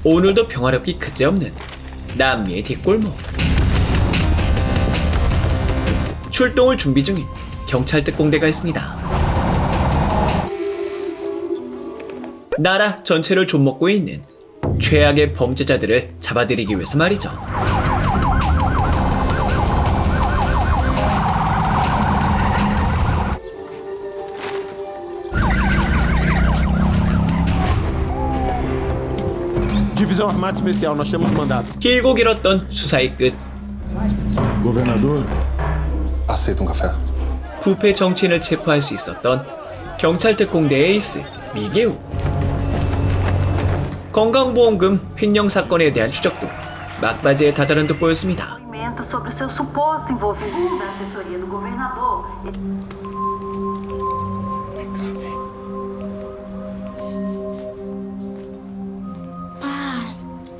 오늘도 평화롭기 그지없는 남미의 뒷골목. 출동을 준비 중인 경찰 특공대가 있습니다. 나라 전체를 좀먹고 있는 최악의 범죄자들을 잡아들이기 위해서 말이죠. Divisão Armada Especial, nós temos mandado. 길고 길었던 수사의 끝. Governador, aceita café. 부패 정치인을 체포할 수 있었던 경찰 특공대의 에이스 미게우. 건강보험금 횡령 사건에 대한 추적도 막바지에 다다른 듯 보였습니다. Sobre o seu suposto envolvimento da assessoria do governador.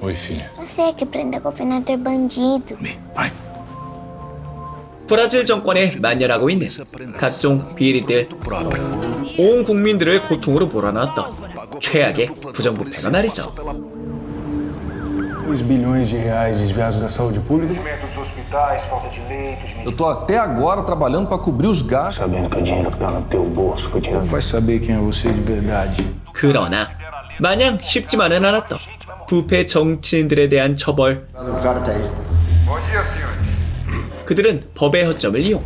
Oi, filha. Você que prende governador bandido. Pai. 브라질 정권에 만연하고 있는 각종 비리들, 온 국민들을 고통으로 몰아넣었던 최악의 부정부패가 말이죠. 2 bilhões de reais desviados da saúde pública. Eu tô até agora trabalhando para cobrir os gastos. Sabendo que o dinheiro que tá no teu bolso foi tirado. Vai saber quem é você de verdade. 그러나 마냥 쉽지만은 않았던 부패 정치인들에 대한 처벌. 그들은 법의 허점을 이용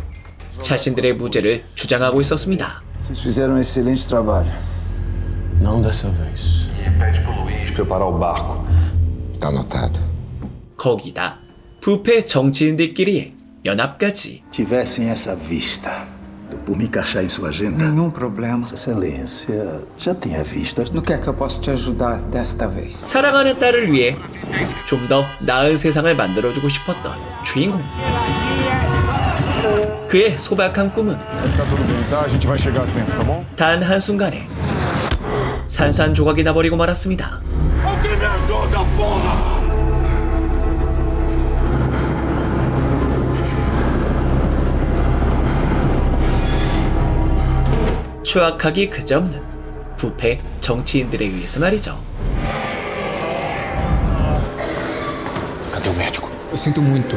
자신들의 무죄를 주장하고 있었습니다. Vocês fizeram um excelente trabalho. Não dessa vez. De preparar o barco. Tá anotado. 거기다 부패 정치인들끼리의 연합까지. Tivessem essa vista. Eu por me encaixar em sua agenda. Nenhum problema. Vossa Excelência já tem a vista. No que é que eu posso te ajudar desta vez? 사랑하는 딸을 위해 좀 더 나은 세상을 만들어주고 싶었던 주인공. 그의 소박한 꿈은 Tá tudo bem, tá? A gente vai chegar a tempo, tá bom? 단 한순간에 산산조각이 나버리고 말았습니다. 추악하기 그지없는 부패 정치인들에 의해서 말이죠. Cadê o médico? Eu sinto muito.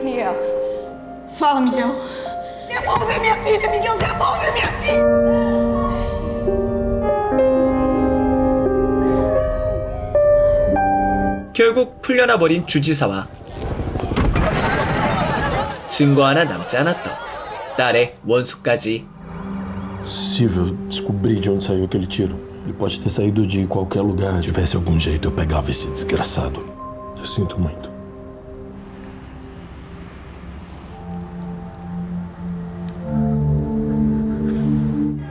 Miguel. Fala, Miguel. Devolve minha filha, Miguel. Devolve minha filha. 결국 풀려나 버린 주지사와 증거 하나 남지 않았던 딸의 원수까지. Possível descobrir de onde saiu aquele tiro. Ele pode ter saído de qualquer lugar. Se tivesse algum jeito, eu pegava esse desgraçado. Eu sinto muito.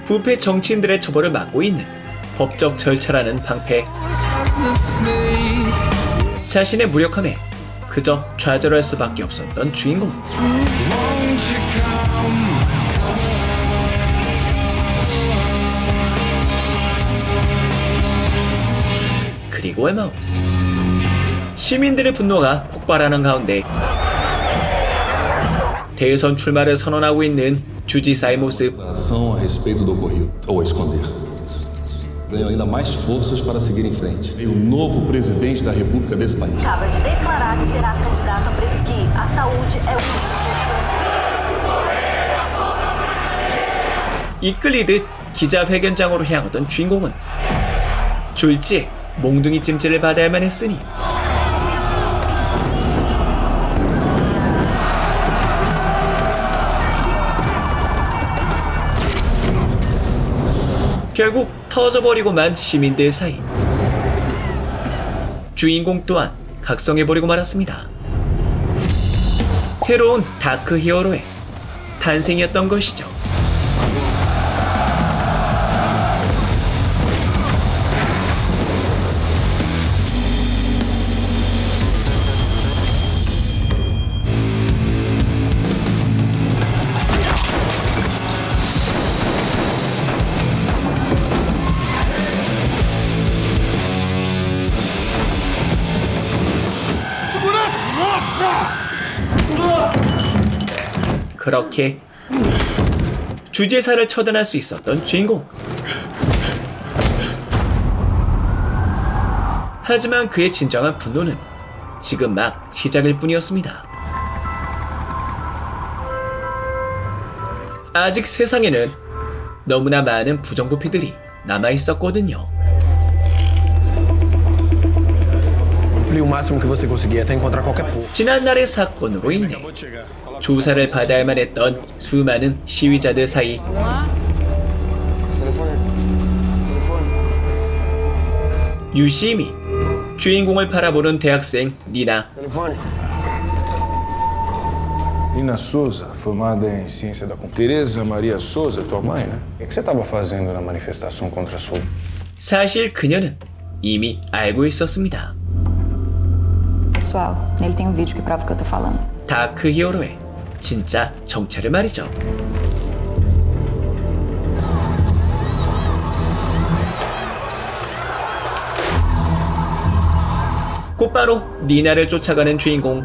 부패 정치인들의 처벌을 막고 있는 법적 절차라는 방패. 자신의 무력함에 그저 좌절할 수밖에 없었던 주인공. 그리고 얼마 후 시민들의 분노가 폭발하는 가운데 대선 출마를 선언하고 있는 주지사의 모습. Ação a respeito do ocorrido, ou a esconder. Ganham ainda mais forças para seguir em frente. E o novo presidente da República desse país. Acaba de declarar que será candidato a presidir. A saúde é o 이끌리듯 기자회견장으로 향하던 주인공은 졸지에 몽둥이 찜질을 받아야만 했으니 결국 터져버리고만 시민들 사이. 주인공 또한 각성해버리고 말았습니다. 새로운 다크 히어로의 탄생이었던 것이죠. 그렇게 주지사를 처단할 수 있었던 주인공. 하지만 그의 진정한 분노는 지금 막 시작일 뿐이었습니다. 아직 세상에는 너무나 많은 부정부패들이 남아있었거든요. Cumprir o máximo que você conseguir até encontrar qualquer porra. 지난날의 사건으로 인해 조사를 받아야만 했던 수많은 시위자들 사이 유심히 주인공을 바라보는 대학생 니나. Nina Souza, formada em ciência da computação. Tereza Maria Souza, tua mãe, né? O que você estava fazendo na manifestação contra a sua? 사실 그녀는 이미 알고 있었습니다. Pessoal, nele tem um vídeo que prova o que eu tô falando. 다크 히어로의 진짜 정체를 말이죠. 곧바로 니나를 쫓아가는 주인공.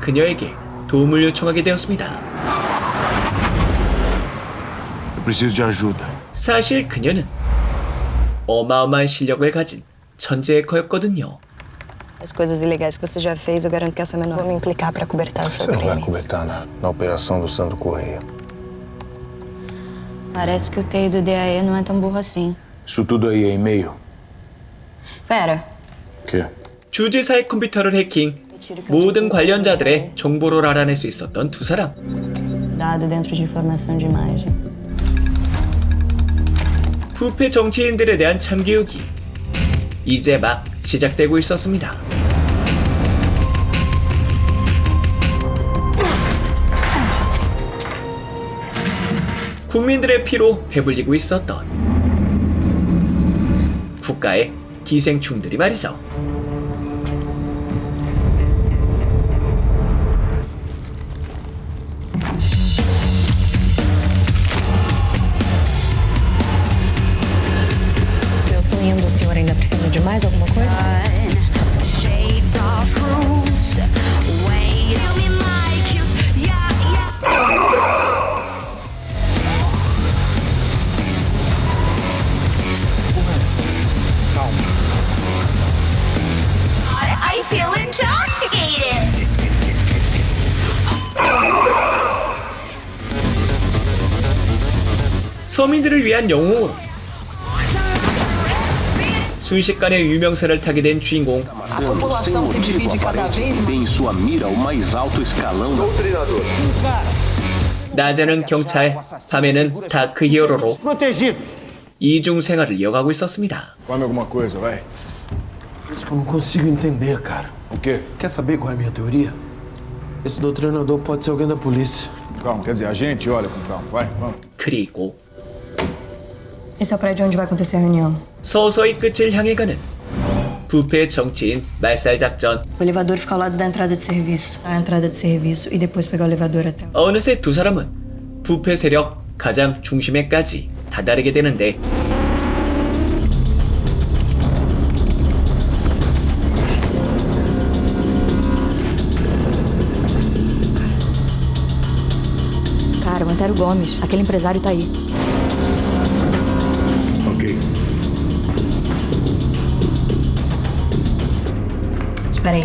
그녀에게 도움을 요청하게 되었습니다. Eu preciso de ajuda. 사실 그녀는 어마어마한 실력을 가진 천재 해커였거든요. As coisas ilegais que você já fez, eu garanto que essa menor vou me implicar pra cobertar o seu Você não vai crime. cobertar na operação do Sandro Correia. Parece que o TI do DAE não é tão burro assim. Isso tudo aí é e-mail? Pera, O quê? 주지사의 컴퓨터를 해킹, 모든 관련자들의 정보를 알아낼 수 있었던 두 사람. dado dentro de informação de imagem. 부패 정치인들에 대한 참교육이 이제 막 시작되고 있었습니다. 국민들의 피로 배불리고 있었던 국가의 기생충들이 말이죠. Eu tô indo, o senhor ainda precisa de mais alguma coisa? I feel intoxicated. 서민들을 위한 영웅으로 순식간에 유명세를 타게 된 주인공. 낮에는 경찰, 밤에는 다크 히어로로 이중 생활을 이어가고 있었습니다. Come alguma coisa, vai. Isso que eu não consigo entender, cara. O quê? Quer saber qual é a minha teoria? Esse doutrinador pode ser alguém da polícia. Calma, quer dizer, a gente olha com calma. Vai, vamos. 그리고 Esse é o prédio onde vai acontecer a reunião. 서서히 끝을 향해 가는 부패 정치인 말살 작전. O elevador fica ao lado da entrada de serviço. A entrada de serviço e depois pegar o elevador até. 어느새 두 사람은 부패 세력 가장 중심에까지 다다르게 되는데 Cara, o Antero Gomes, aquele empresário tá aí. Ok. Espera aí.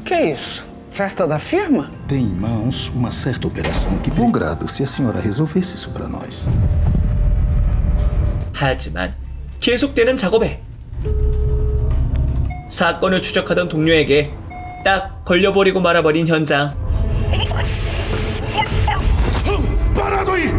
Que é isso? Festa da firma? Tem em mãos uma certa operação que bom grado se a senhora resolvesse isso para nós. 하지만 계속되는 작업에 사건을 추적하던 동료에게 딱 걸려버리고 말아버린 현장. Parado aí!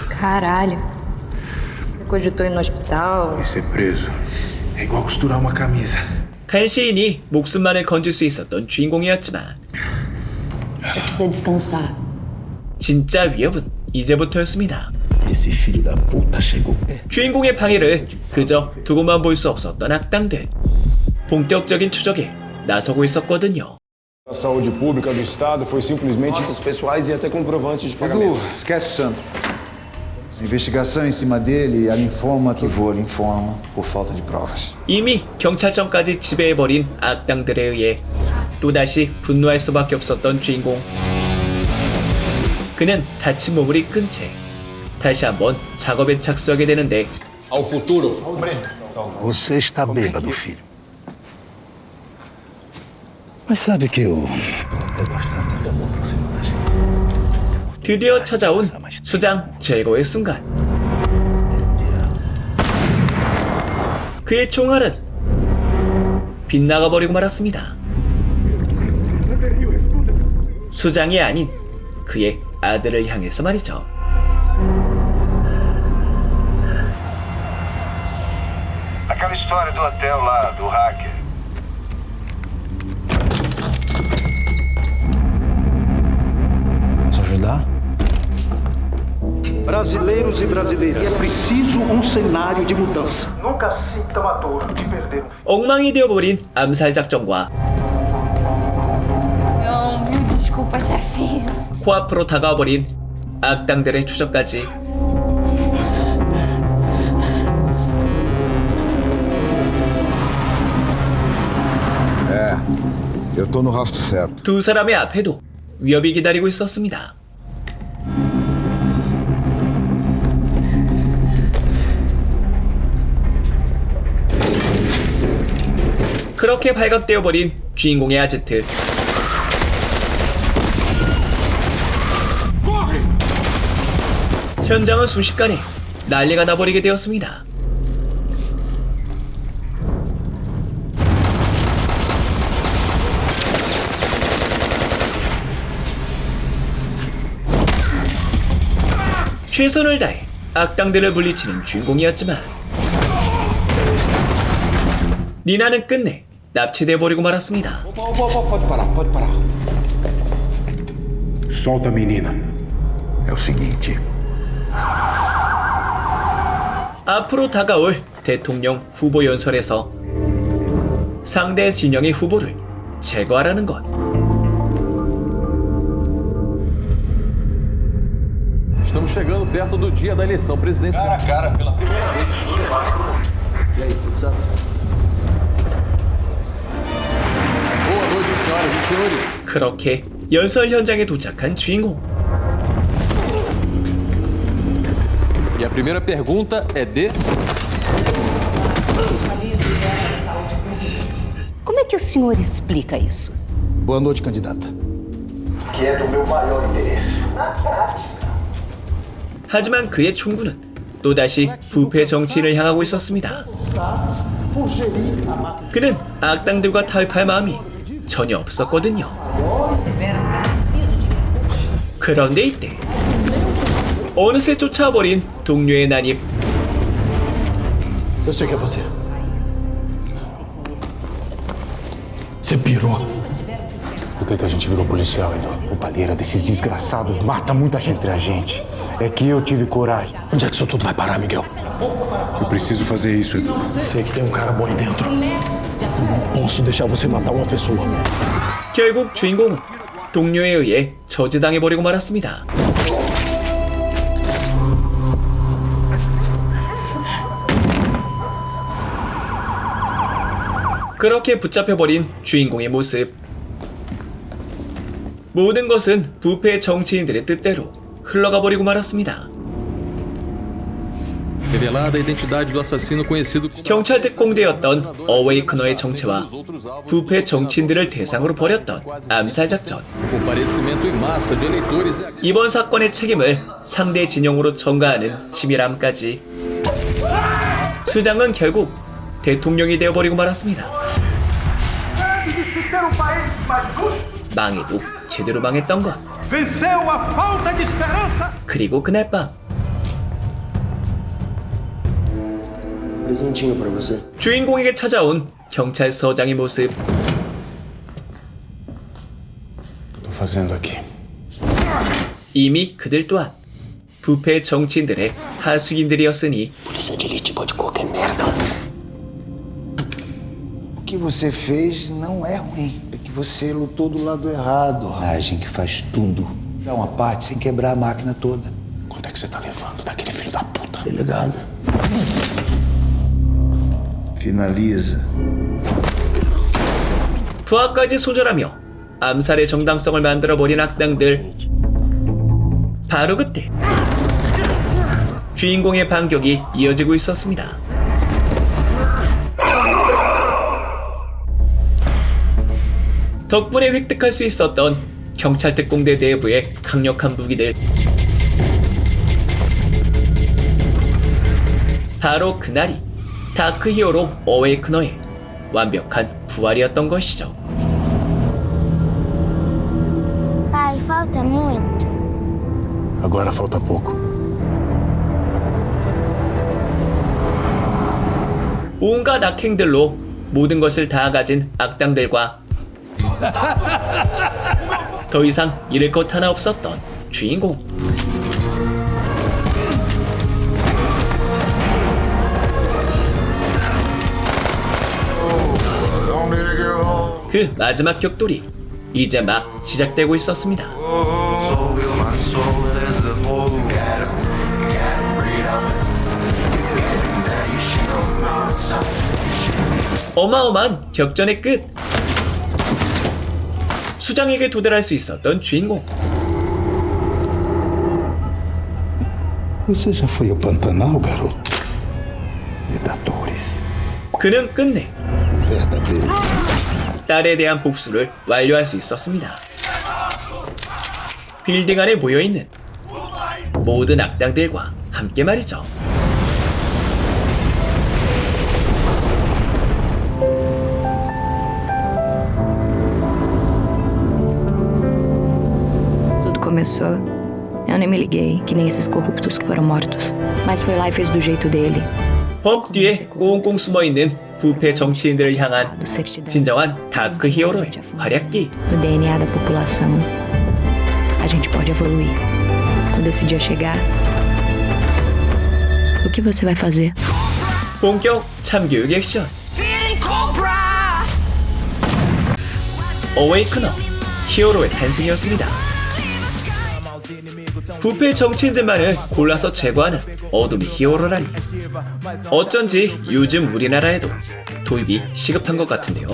Caralho. Cogitou ir no hospital. E ser preso é igual costurar uma camisa. 간시인이 목숨만을 건질 수 있었던 주인공이었지만 Você precisa descansar. 진짜 위협은 이제부터였습니다. Esse filho da puta chegou perto. 주인공의 방해를 그저 두고만 볼 수 없었던 악당들. 본격적인 추적에 나서고 있었거든요. A saúde pública do estado foi simplesmente... Notas pessoais e até comprovantes de pagamento. Edu, esquece o Santos. A investigação em cima dele, a linfoma que voa linfoma por falta de provas. 이미 경찰청까지 지배해버린 악당들에 의해 또다시 분노할 수밖에 없었던 주인공. 그는 다친 몸을 이끈 채 다시 한번 작업에 착수하게 되는데 Ao futuro. Você está bêbado, filho. Mas sabe que eu tô gostando muito amor por cima da gente. 드디어 찾아온 수장 제거의 순간. 그의 총알은 빗나가 버리고 말았습니다. 수장이 아닌 그의 아들을 향해서 말이죠. Aquela história do hotel lá, do hacker. Posso ajudar? Brasileiros e brasileiras, é preciso cenário de mudança. Nunca sinta a dor de perder 엉망이 되어버린 암살 작전과 Não, mil desculpas, chefinho. 코앞으로 다가와버린 악당들의 추적까지. Eu tô no rastro certo. 두 사람의 앞에도 위협이 기다리고 있었습니다. 그렇게 발각되어버린 주인공의 아지트. 현장은 순식간에 난리가 나버리게 되었습니다. 최선을 다해 악당들을 물리치는 주인공이었지만 니나는 끝내 납치돼버리고 말았습니다. Pode parar, pode parar. Solta a menina. É o seguinte. 앞으로 다가올 대통령 후보 연설에서 상대 진영의 후보를 제거하라는 것. Estamos chegando perto do dia da eleição presidencial. Cara a cara, pela primeira vez. E aí, tudo certo? Boa noite, senhoras e senhores. 그렇게 연설 현장에 도착한 주인공. E a primeira pergunta é de... Como é que o senhor explica isso? Boa noite, candidata. Que é do meu maior interesse. Na prática. 하지만 그의 총구는 또다시 부패 정치인을 향하고 있었습니다. 그는 악당들과 타협할 마음이 전혀 없었거든요. 그런데 이때 어느새 쫓아버린 동료의 난입. Eu sei que é você. Você pirou. Por que a gente virou policial, Edu? Roubalheira desses desgraçados mata muita gente entre a gente. É que eu tive coragem. Onde é que isso tudo vai parar, Miguel? Eu preciso fazer isso, Edu. Sei que tem um cara bom aí dentro. Não posso deixar você matar uma pessoa. 결국 주인공은 동료에 의해 저지당해버리고 말았습니다. 그렇게 붙잡혀버린 주인공의 모습. 모든 것은 부패 정치인들의 뜻대로 흘러가버리고 말았습니다. Revelada a identidade do assassino conhecido como... 경찰 특공대였던 어웨이크너의 정체와 부패 정치인들을 대상으로 벌였던 암살 작전. Comparecimento em massa de eleitores... 이번 사건의 책임을 상대 진영으로 전가하는 치밀함까지. 수장은 결국 대통령이 되어버리고 말았습니다. 망해도 제대로 망했던 것. 그리고 그날 밤 Presentinho pra você. 주인공에게 찾아온 경찰서장의 모습. O que eu tô fazendo aqui? 이미 그들 또한 부패 정치인들의 하수인들이었으니 Polícia de elite pode qualquer merda. O que você fez não é ruim. É que você lutou do lado errado. A gente que faz tudo. Dá uma parte sem quebrar a máquina toda. Quanto é que você tá levando daquele filho da puta? Delegado. Finaliza. 부하까지 소절하며 암살의 정당성을 만들어버린 악당들. 바로 그때 주인공의 반격이 이어지고 있었습니다. 덕분에 획득할 수 있었던 경찰 특공대 내부의 강력한 무기들. 바로 그날이 다크 히어로 어웨이크너의 완벽한 부활이었던 것이죠. Pai, falta muito. Agora falta pouco. 온갖 악행들로 모든 것을 다 가진 악당들과 더 이상 잃을 것 하나 없었던 주인공. 그 마지막 격돌이 이제 막 시작되고 있었습니다. 어마어마한 격전의 끝. 수장에게 도달할 수 있었던 주인공. Você já foi ao Pantanal, garoto? Predadores. 그는 끝내 Verdadeiro. 딸에 대한 복수를 완료할 수 있었습니다. 빌딩 안에 모여있는 모든 악당들과 함께 말이죠. Tudo começou, eu nem me liguei, que nem esses corruptos que foram mortos. Mas foi lá e fez do jeito dele. 법 뒤에 꽁꽁 숨어있는 부패 정치인들을 향한 진정한 다크 히어로의 활약기. No DNA da população, a gente pode evoluir. Quando esse dia chegar, o que você vai fazer? 본격 참교육 액션. 어웨이크너 히어로의 탄생이었습니다. 부패 정치인들만을 골라서 제거하는 어둠 히어로라니. 어쩐지 요즘 우리나라에도 도입이 시급한 것 같은데요.